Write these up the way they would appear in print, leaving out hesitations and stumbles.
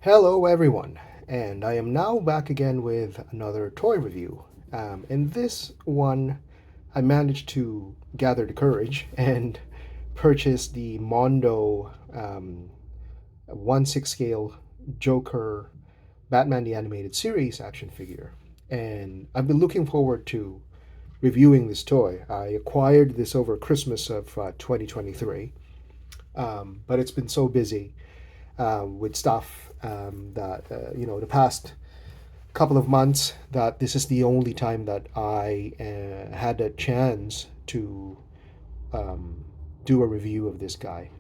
Hello, everyone, and I am now back again with another toy review. In this one, I managed to gather the courage and purchase the Mondo 1/6 scale Joker Batman the Animated Series action figure. And I've been looking forward to reviewing this toy. I acquired this over Christmas of 2023, but it's been so busy with stuff that the past couple of months that this is the only time that I had a chance to um, do a review of this guy.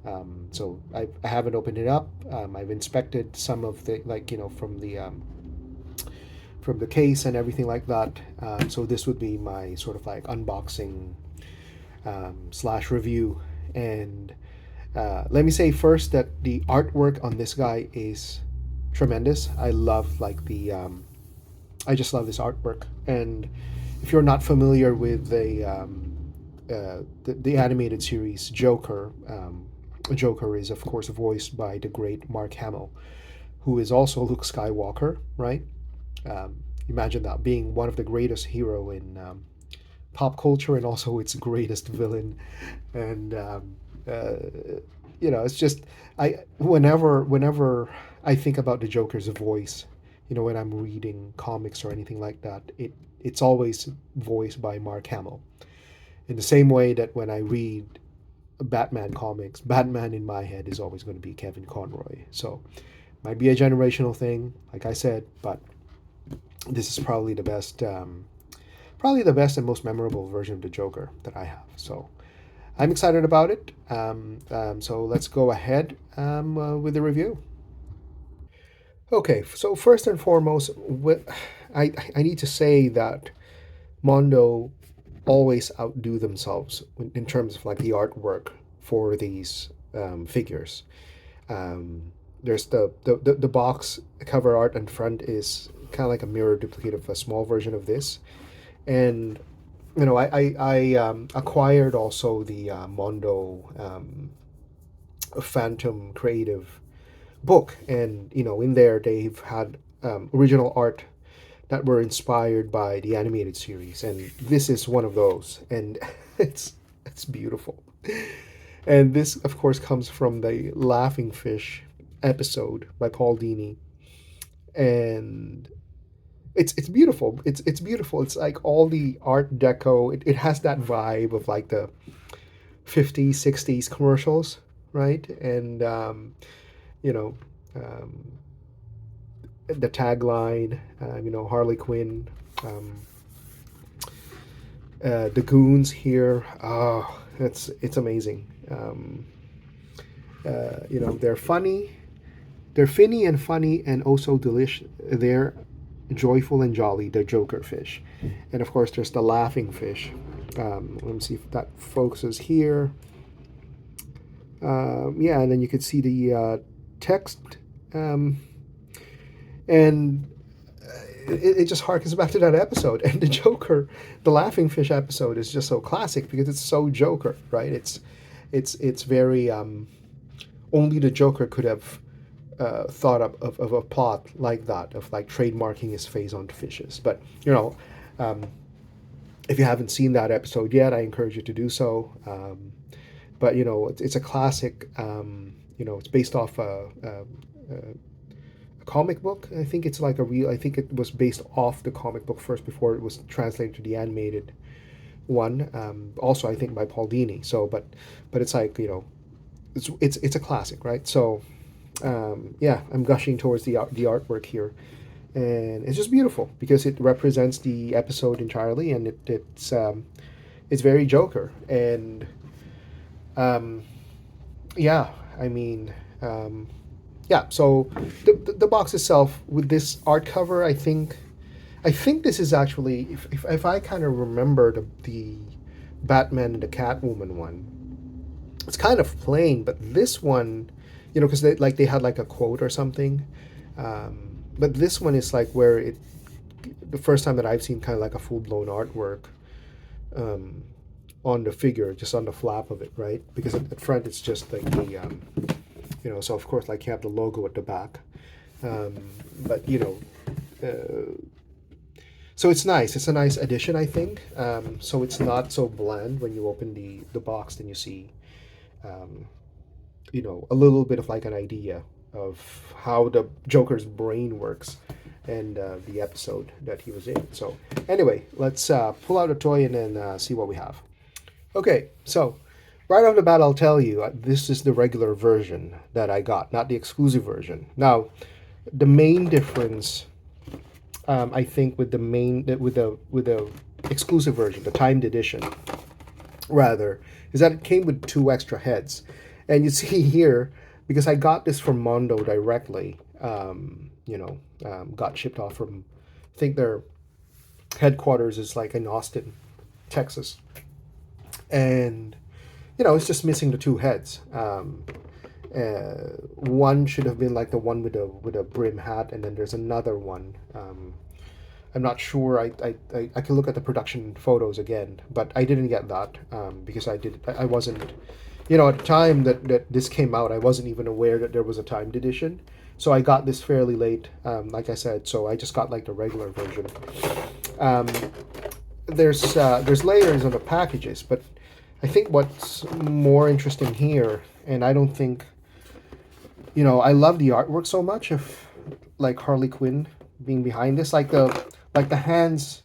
So I haven't opened it up. I've inspected some of the from the case and everything like that. So this would be my sort of like unboxing slash review. And let me say first that the artwork on this guy is tremendous. I love I just love this artwork. And if you're not familiar with the animated series Joker, Joker is of course voiced by the great Mark Hamill, who is also Luke Skywalker, right? Imagine that being one of the greatest hero in pop culture and also its greatest villain. And uh, it's just whenever I think about the Joker's voice, when I'm reading comics or anything like that, it's always voiced by Mark Hamill. In the same way that when I read Batman comics, Batman in my head is always going to be Kevin Conroy. So might be a generational thing, like I said, but this is probably the best and most memorable version of the Joker that I have. So I'm excited about it. So let's go ahead with the review. Okay, so first and foremost, I need to say that Mondo always outdo themselves in terms of like the artwork for these figures. There's the box cover art in front is kind of like a mirror duplicate of a small version of this, and I acquired also the Mondo Phantom Creative book, and in there they've had original art that were inspired by the animated series, and this is one of those, and it's beautiful. And this, of course, comes from the Laughing Fish episode by Paul Dini, and it's beautiful. It's beautiful. It's like all the Art Deco. It has that vibe of like the 50s, 60s commercials, right? And you know, um, the tagline, Harley Quinn, um, the goons here. Oh, it's amazing. They're funny. They're finny and funny and also delicious. They're joyful and jolly. The Joker fish, and of course there's the laughing fish. Let me see if that focuses here. Yeah, and then you could see the text, um, and it just harkens back to that episode. And the Joker, the laughing fish episode, is just so classic because it's so Joker, right? It's very only the Joker could have thought of a plot like that, of like trademarking his face onto fishes. But um, if you haven't seen that episode yet, I encourage you to do so. But it's a classic. It's based off a comic book. I think it's like a real. I think it was based off the comic book first before it was translated to the animated one. Also, I think by Paul Dini. So, but it's like it's a classic, right? So, yeah, I'm gushing towards the artwork here, and it's just beautiful because it represents the episode entirely, and it's very Joker, and um, yeah, I mean, yeah. So the box itself with this art cover, I think this is actually, if I kind of remember the Batman and the Catwoman one, it's kind of plain, but this one, because they had like a quote or something, but this one is like where it the first time that I've seen kind of like a full blown artwork um, on the figure, just on the flap of it, right? Because at front it's just like the so of course like you have the logo at the back, Um, but so it's nice. It's a nice addition, I think. So it's not so bland when you open the box. Then you see, um, a little bit of like an idea of how the Joker's brain works, and the episode that he was in. So anyway, let's pull out a toy and then see what we have. Okay, so right off the bat, I'll tell you this is the regular version that I got, not the exclusive version. Now, the main difference, I think, with the exclusive version, the timed edition, rather, is that it came with two extra heads, and you see here because I got this from Mondo directly. Got shipped off from, I think their headquarters is like in Austin, Texas, and it's just missing the two heads. One should have been like the one with a brim hat, and then there's another one. I'm not sure. I can look at the production photos again, but I didn't get that because I wasn't, at the time that this came out, I wasn't even aware that there was a timed edition. So I got this fairly late, like I said. So I just got like the regular version. Um, there's layers on the packages, but I think what's more interesting here, and I don't think, I love the artwork so much of like Harley Quinn being behind this, like the hands.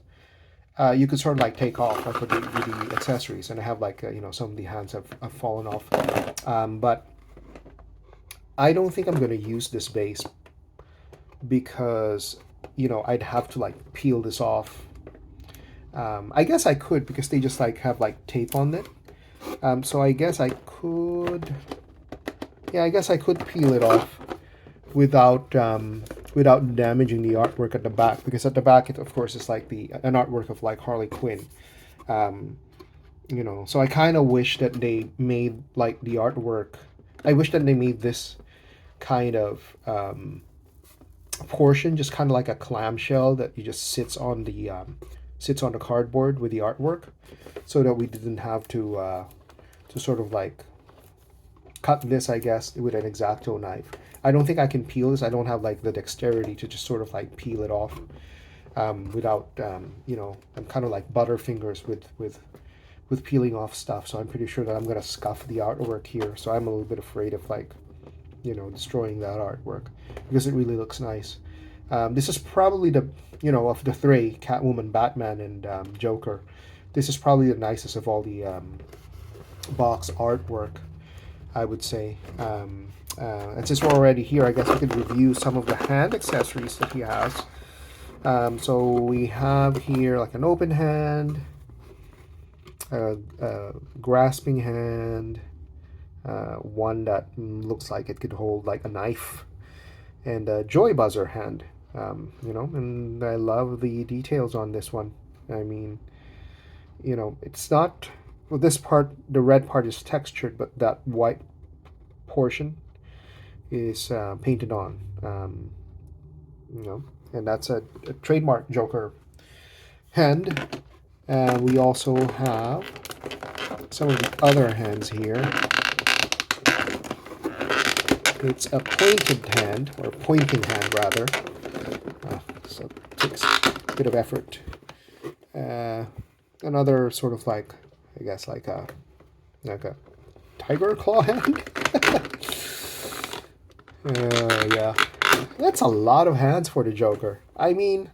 You could sort of like take off like with the accessories, and I have like some of the hands have fallen off, but I don't think I'm going to use this base because I'd have to like peel this off. I guess I could because they just like have like tape on it. So I guess I could, yeah, I guess I could peel it off without without damaging the artwork at the back, because at the back it of course is like an artwork of like Harley Quinn. Um, so I kind of wish that they made like the artwork. I wish that they made this kind of portion just kind of like a clamshell that you just sits on the cardboard with the artwork, so that we didn't have to sort of like cut this, I guess, with an X-Acto knife. I don't think I can peel this. I don't have like the dexterity to just sort of like peel it off without I'm kind of like butterfingers with peeling off stuff. So I'm pretty sure that I'm gonna scuff the artwork here. So I'm a little bit afraid of like destroying that artwork because it really looks nice. This is probably of the three, Catwoman, Batman, and Joker, this is probably the nicest of all the box artwork, I would say. And since we're already here, I guess we could review some of the hand accessories that he has. So we have here like an open hand, a grasping hand, one that looks like it could hold like a knife, and a joy buzzer hand. And I love the details on this one. I mean, it's not, well, this part, the red part is textured, but that white portion is painted on. And that's a trademark Joker hand. We also have some of the other hands here. It's a pointed hand, or pointing hand rather. So it takes a bit of effort. Another sort of like, I guess like a tiger claw hand. Yeah, that's a lot of hands for the Joker. I mean,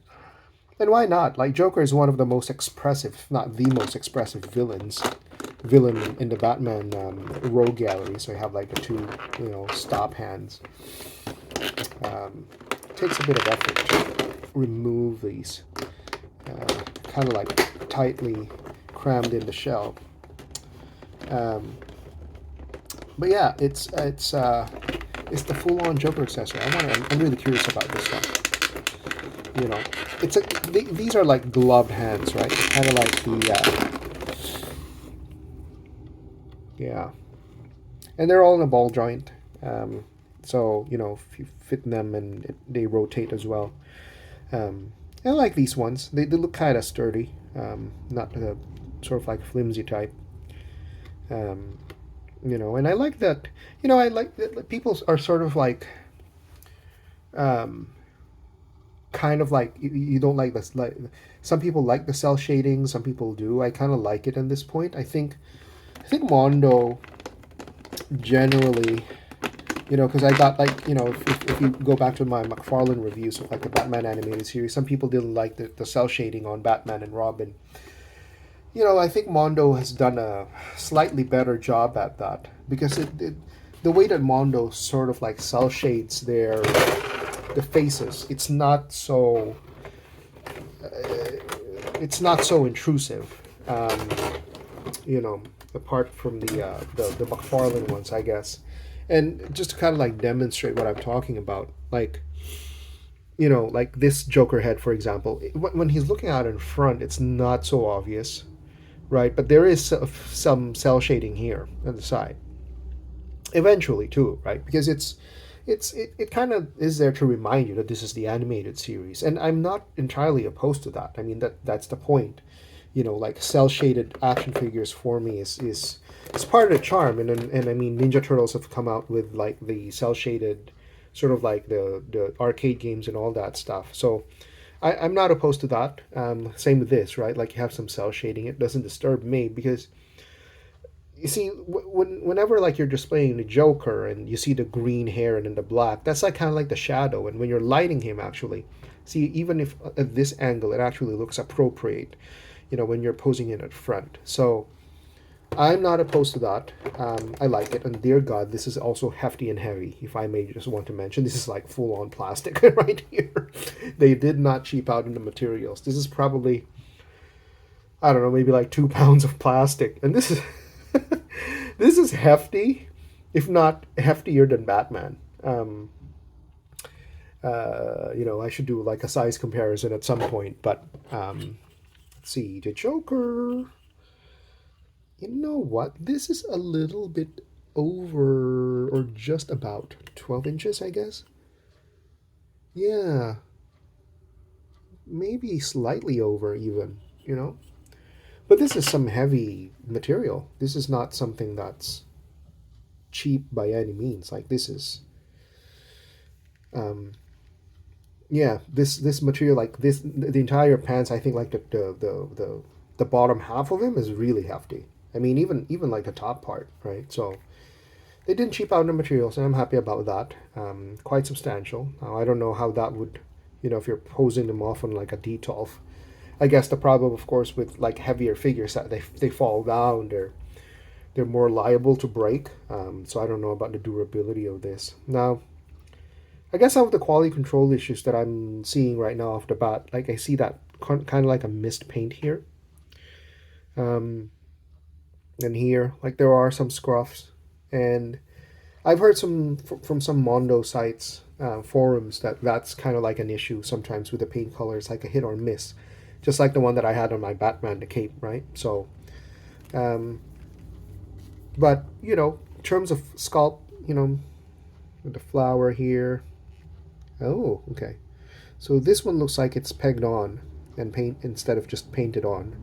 and why not? Like, Joker is one of the most expressive, if not the most expressive villain in the Batman rogue gallery. So you have like the two, stop hands. It takes a bit of effort to remove these, kind of like tightly crammed in the shell. But yeah, it's the full-on Joker accessory. I'm really curious about this one. These are like gloved hands, right? Kind of like yeah, and they're all in a ball joint. So if you fit them and they rotate as well. I like these ones. They look kind of sturdy, not the sort of like flimsy type. And I like that. I like that people are sort of like um, kind of like you don't like this. Like some people like the cell shading, some people do. I kind of like it at this point. I think Mondo generally, because I got like, if you go back to my McFarlane reviews of like the Batman animated series, some people didn't like the cell shading on Batman and Robin. I think Mondo has done a slightly better job at that because the way that Mondo sort of like cell shades the faces, it's not so intrusive. You know, apart from the McFarlane ones, I guess. And just to kind of like demonstrate what I'm talking about, like this Joker head, for example, when he's looking out in front, it's not so obvious, right? But there is some cell shading here on the side. Eventually, too, right? Because it kind of is there to remind you that this is the animated series, and I'm not entirely opposed to that. I mean, that's the point. Like cell shaded action figures for me is it's part of the charm, and I mean, Ninja Turtles have come out with like the cell shaded, sort of like the arcade games and all that stuff. So I'm not opposed to that. Same with this, right? Like you have some cell shading, it doesn't disturb me because you see, whenever like you're displaying the Joker and you see the green hair and then the black, that's like kind of like the shadow. And when you're lighting him, actually, see, even if at this angle it actually looks appropriate, when you're posing it at front. So I'm not opposed to that. I like it, and dear God, this is also hefty and heavy. If I may just want to mention, this is like full on plastic right here. They did not cheap out in the materials. This is probably, I don't know, maybe like 2 pounds of plastic, and this is this is hefty, if not heftier than Batman. I should do like a size comparison at some point, but let's see, the Joker. You know what? This is a little bit over, or just about 12 inches, I guess. Yeah, maybe slightly over, even. But this is some heavy material. This is not something that's cheap by any means. Like this is, um, yeah, this material, like this, the entire pants. I think like the bottom half of them is really hefty. I mean, even like the top part, right? So they didn't cheap out the materials, and I'm happy about that. Quite substantial. Now I don't know how that would, if you're posing them off on like a D12. I guess the problem, of course, with like heavier figures that they fall down, they're more liable to break. So I don't know about the durability of this. Now, I guess some of the quality control issues that I'm seeing right now off the bat, like I see that kind of like a mist paint here, um, and here, like there are some scruffs, and I've heard from some Mondo sites, forums, that's kind of like an issue sometimes with the paint colors, like a hit or miss, just like the one that I had on my Batman, the cape, right? So, um, but in terms of sculpt, with the flower here. Oh, okay. So this one looks like it's pegged on and paint instead of just painted on.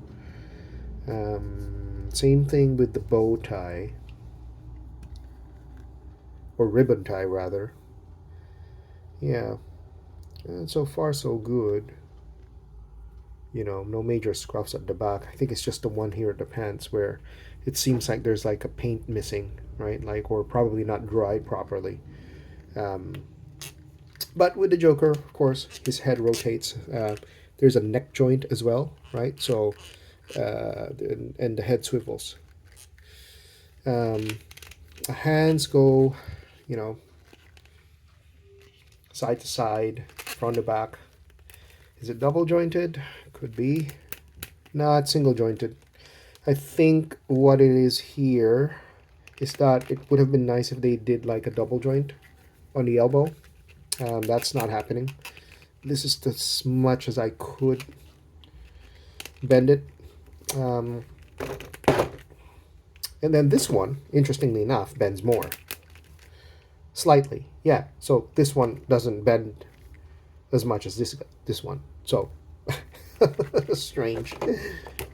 Same thing with the bow tie, or ribbon tie rather. Yeah, and so far so good. No major scruffs at the back. I think it's just the one here at the pants where it seems like there's like a paint missing, right? Like, or probably not dried properly. Um, but with the Joker, of course, his head rotates. There's a neck joint as well, right? So, and the head swivels. The hands go, you know, side to side, front to back. Is it double jointed? Could be. No, it's single jointed. I think what it is here is that it would have been nice if they did like a double joint on the elbow. That's not happening. This is as much as I could bend it. And then this one, interestingly enough, bends more. Slightly, yeah. So this one doesn't bend as much as this one. So strange.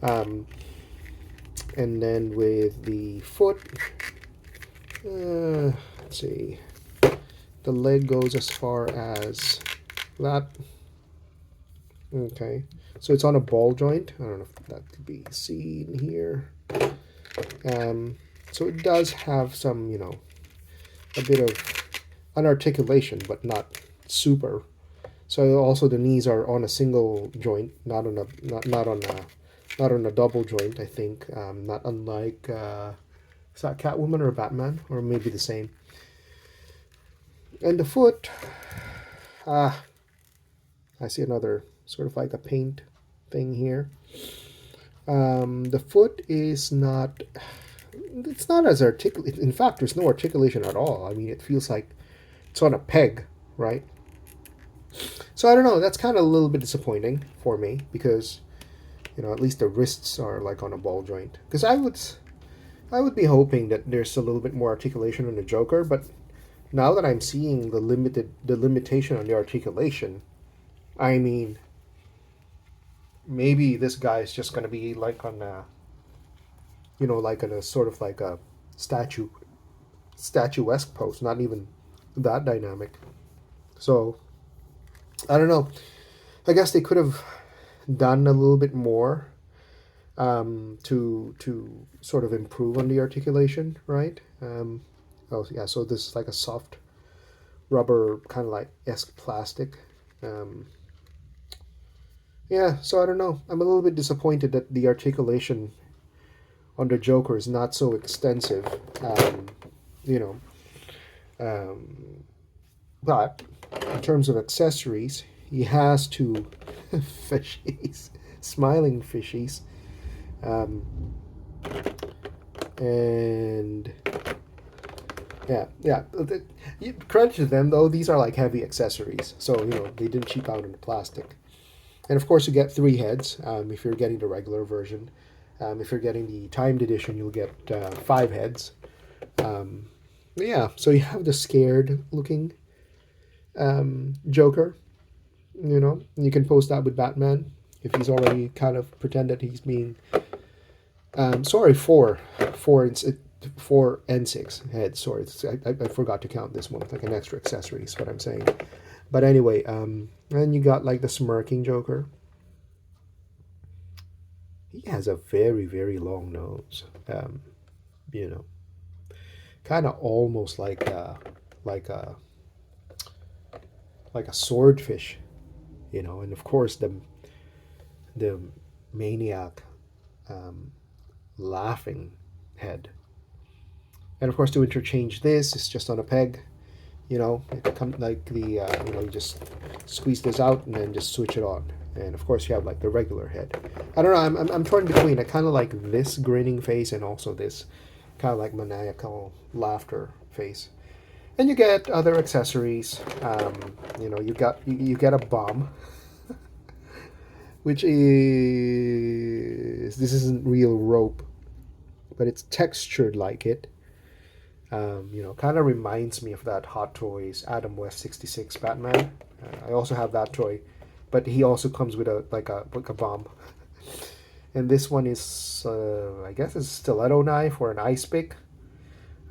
And then with the foot, let's see, the leg goes as far as that. Okay, so it's on a ball joint. I don't know if that could be seen here. So it does have some, a bit of unarticulation, but not super. So also the knees are on a single joint, not on a double joint. I think not unlike is that Catwoman or Batman, or maybe the same. And the foot, I see another sort of like a paint thing here. The foot is not. It's not as articulate. In fact, there's no articulation at all. I mean, it feels like it's on a peg, right? So I don't know. That's kind of a little bit disappointing for me because, at least the wrists are like on a ball joint. Because I would be hoping that there's a little bit more articulation on the Joker, but now that I'm seeing the limitation on the articulation, I mean, maybe this guy is just gonna be like on a, like on a sort of like a statuesque pose, not even that dynamic. So I don't know. I guess they could have done a little bit more to sort of improve on the articulation, right? Oh yeah, so this is like a soft rubber kind of like esque plastic. Yeah, so I don't know. I'm a little bit disappointed that the articulation on the Joker is not so extensive. You know, um, but in terms of accessories, he has two fishies, smiling fishies, um, and yeah. Credit to them though; these are like heavy accessories, so they didn't cheap out on the plastic. And of course, you get three heads if you're getting the regular version. If you're getting the timed edition, you'll get five heads. Yeah, so you have the scared looking Joker. You can post that with Batman if he's already kind of pretended he's being. Sorry, four and six heads. Sorry, I forgot to count this one like an extra accessory. Is what I'm saying. But anyway, and you got like the smirking Joker. He has a very very long nose. You know, kind of almost like a like a swordfish. And of course the maniac laughing head. And of course, to interchange this, it's just on a peg. It come like you just squeeze this out and then just switch it on. And of course, you have like the regular head. I don't know. I'm torn between. I kind of like this grinning face and also this kind of like maniacal laughter face. And you get other accessories. You get a bomb, which is this isn't real rope, but it's textured like it. Kind of reminds me of that Hot Toys Adam West 66 Batman. I also have that toy, but he also comes with a bomb. And this one is, I guess, it's a stiletto knife or an ice pick.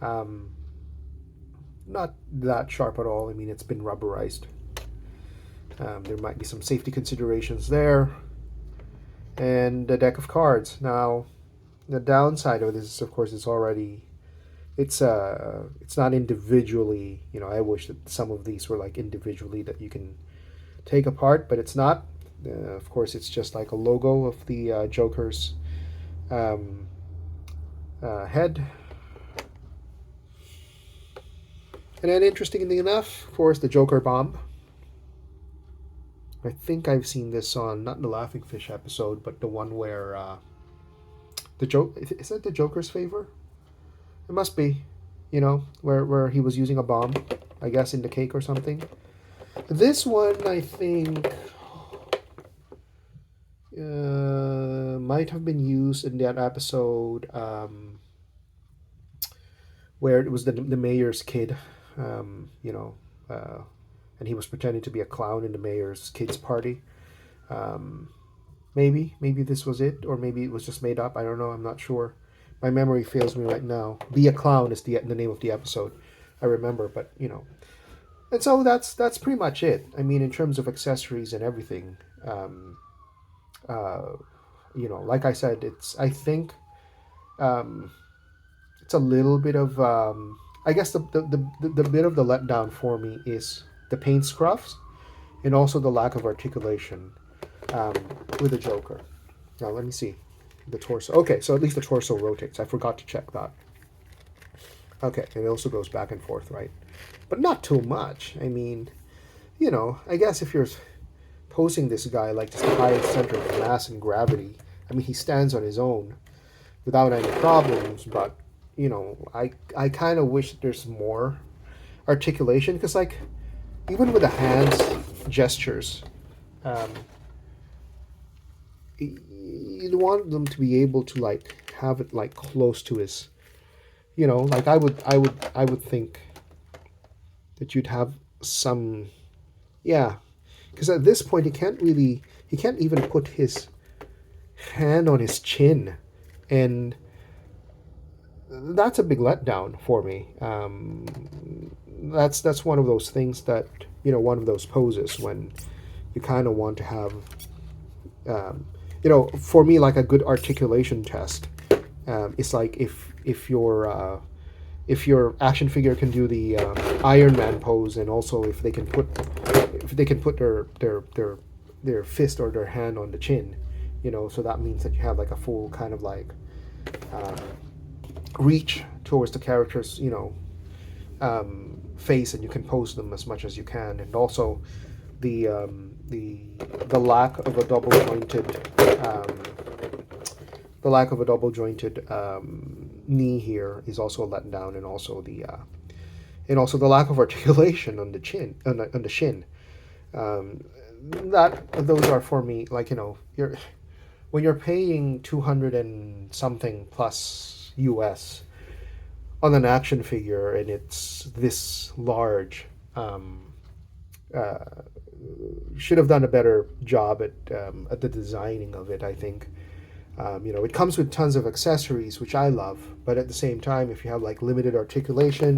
Not that sharp at all. I mean, it's been rubberized. There might be some safety considerations there. And the deck of cards. Now, the downside of this is, of course, it's not individually. I wish that some of these were like individually that you can take apart, but it's not. Of course, it's just like a logo of the Joker's head. And then, interestingly enough, of course, the Joker bomb. I think I've seen this on not the Laughing Fish episode, but the one where is that the Joker's favor? It must be, where he was using a bomb, I guess, in the cake or something. This one, I think, might have been used in that episode where it was the mayor's kid, and he was pretending to be a clown in the mayor's kids' party. Maybe this was it, or maybe it was just made up. I don't know. I'm not sure. My memory fails me right now. Be a Clown is the name of the episode. I remember, but And so that's pretty much it. I mean, in terms of accessories and everything, um, uh, like I said, I think um, it's a little bit of I guess the bit of the letdown for me is the paint scruffs and also the lack of articulation um, with the Joker. Now let me see the torso. Okay, so at least the torso rotates. I forgot to check that. Okay, and it also goes back and forth, right? But not too much. I mean, I guess if you're posing this guy like just the highest center of mass and gravity, I mean, he stands on his own without any problems. But I kind of wish there's more articulation because, like, even with the hands gestures, um, you'd want them to be able to like have it like close to his, like I would think that you'd have some, yeah, because at this point he can't even put his hand on his chin, and that's a big letdown for me. That's one of those things that one of those poses when you kind of want to have, um, for me, like a good articulation test. It's like if your action figure can do the Iron Man pose, and also if they can put their fist or their hand on the chin, so that means that you have like a full kind of like um, reach towards the character's face, and you can pose them as much as you can, and also the the lack of a double jointed um, knee here is also a letdown, and also the lack of articulation on the chin on the shin. Um, that those are for me, like, you're when you're paying 200 and something plus US on an action figure and it's this large. Um, uh, should have done a better job at the designing of it, I think. It comes with tons of accessories, which I love, but at the same time, if you have like limited articulation,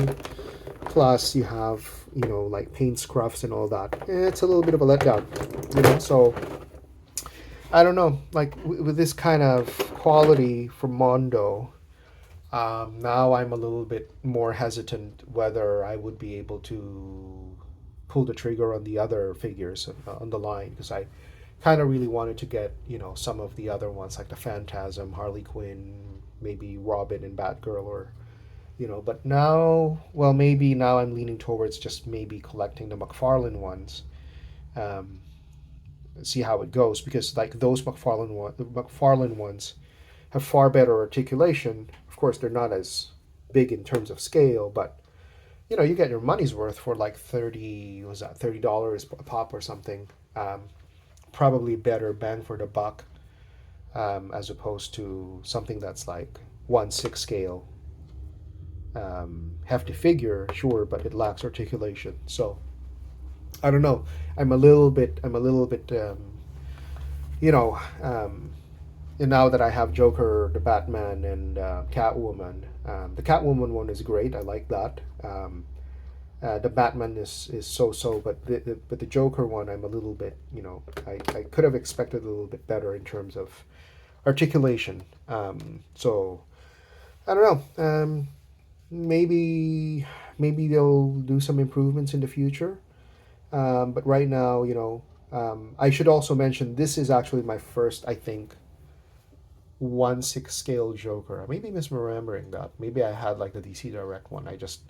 plus you have like paint scruffs and all that, it's a little bit of a letdown. So I don't know, like with this kind of quality from Mondo, now I'm a little bit more hesitant whether I would be able to pull the trigger on the other figures on the line, because I kind of really wanted to get some of the other ones like the Phantasm, Harley Quinn, maybe Robin and Batgirl, or but now, well, maybe now I'm leaning towards just maybe collecting the McFarlane ones. Um, See how it goes, because like those McFarlane ones have far better articulation. Of course, they're not as big in terms of scale, but you get your money's worth for like 30, was that $30 a pop or something. Probably better bang for the buck, as opposed to something that's like 1/6 scale, hefty figure, sure, but it lacks articulation. So I don't know. I'm a little bit, you know, um, and now that I have Joker, the Batman, and Catwoman, the Catwoman one is great. I like that. The Batman is so so, but the Joker one, I'm a little bit, I could have expected a little bit better in terms of articulation. So I don't know. Maybe they'll do some improvements in the future. But right now, I should also mention this is actually my first, I think, 1/6 scale Joker. I may be misremembering that. Maybe I had like the DC Direct one. I just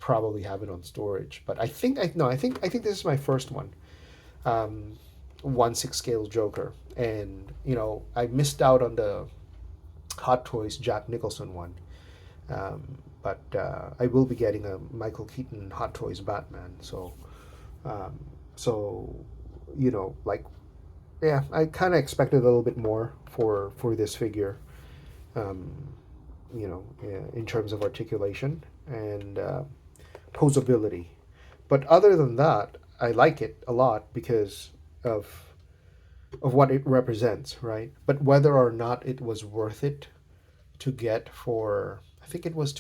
probably have it on storage. But I think I no, I think this is my first one. 1/6 scale Joker, and I missed out on the Hot Toys Jack Nicholson one. But I will be getting a Michael Keaton Hot Toys Batman. Um, so like, yeah, I kind of expected a little bit more for this figure. Um, in terms of articulation and posability. But other than that, I like it a lot because of what it represents, right? But whether or not it was worth it to get for, I think it was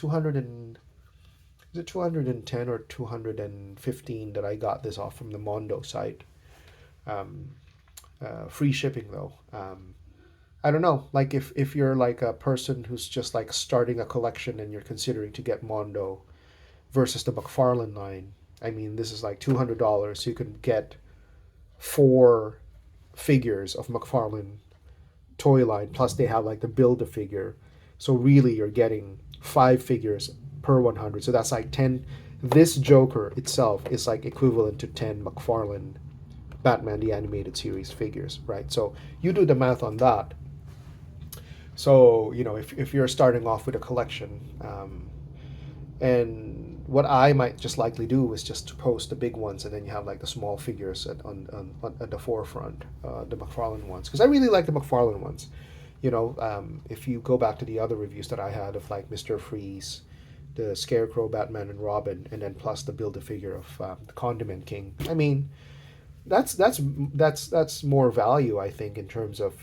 is it 210 or 215 that I got this off from the Mondo site. Um, Free shipping though. I don't know. Like if you're like a person who's just like starting a collection and you're considering to get Mondo versus the McFarlane line, I mean this is like $200. So you can get four figures of McFarlane toy line plus they have like the build a figure. So really you're getting five figures per 100. So that's like 10. This Joker itself is like equivalent to 10 McFarlane Batman the Animated Series figures, right? So you do the math on that. So, if you're starting off with a collection, and what I might just likely do is just to post the big ones, and then you have like the small figures at the forefront, the McFarlane ones, because I really like the McFarlane ones. If you go back to the other reviews that I had of like Mister Freeze, the Scarecrow, Batman, and Robin, and then plus the build a figure of the Condiment King. I mean, that's more value I think in terms of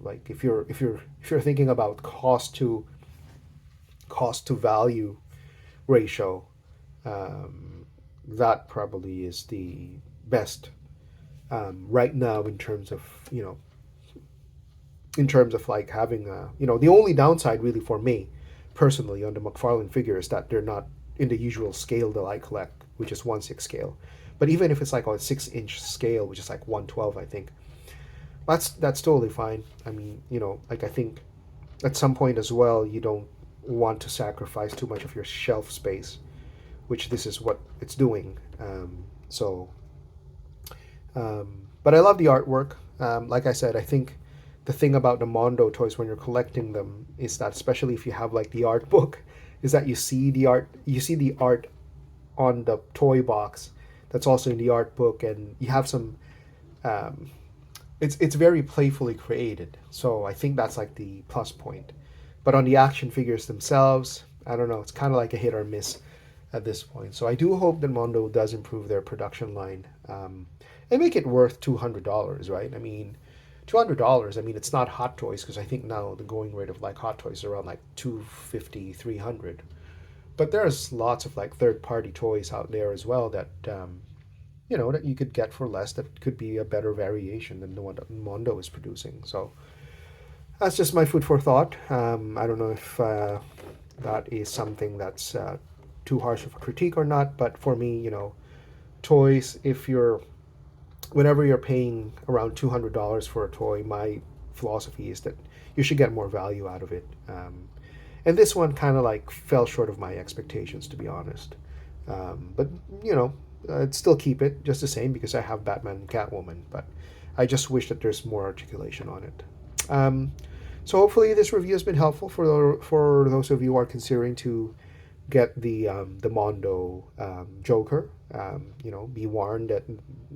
like if you're thinking about cost to value ratio, that probably is the best right now in terms of like having the only downside really for me personally on the McFarlane figure is that they're not in the usual scale that I collect, which is 1/6 scale. But even if it's like on a 6-inch scale, which is like 1/12, I think that's totally fine. I mean, like I think at some point as well, you don't want to sacrifice too much of your shelf space, which this is what it's doing. But I love the artwork. Like I said, I think the thing about the Mondo toys when you're collecting them is that, especially if you have like the art book, is that you see the art on the toy box that's also in the art book, and you have some. Um, it's very playfully created, so I think that's like the plus point. But on the action figures themselves, I don't know. It's kind of like a hit or miss at this point. So I do hope that Mondo does improve their production line, and make it worth $200, right? I mean, $200. I mean, it's not Hot Toys because I think now the going rate of like Hot Toys is around like 250, 300. But there's lots of like third party toys out there as well that that you could get for less. That could be a better variation than the one that Mondo is producing. So that's just my food for thought. I don't know if that is something that's too harsh of a critique or not, but for me, toys, if you're whenever you're paying around $200 for a toy, my philosophy is that you should get more value out of it. And this one kind of like fell short of my expectations, to be honest. But I'd still keep it just the same because I have Batman and Catwoman. But I just wish that there's more articulation on it. So hopefully this review has been helpful for those of you who are considering to get the Mondo Joker. Be warned that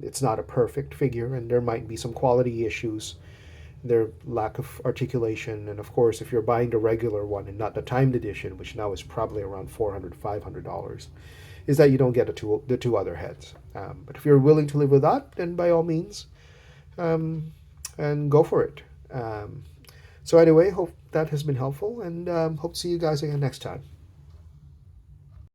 it's not a perfect figure, and there might be some quality issues, their lack of articulation, and of course, if you're buying the regular one and not the timed edition, which now is probably around $400-500, is that you don't get the two other heads. But if you're willing to live with that, then by all means, and go for it. So anyway, hope that has been helpful, and hope to see you guys again next time.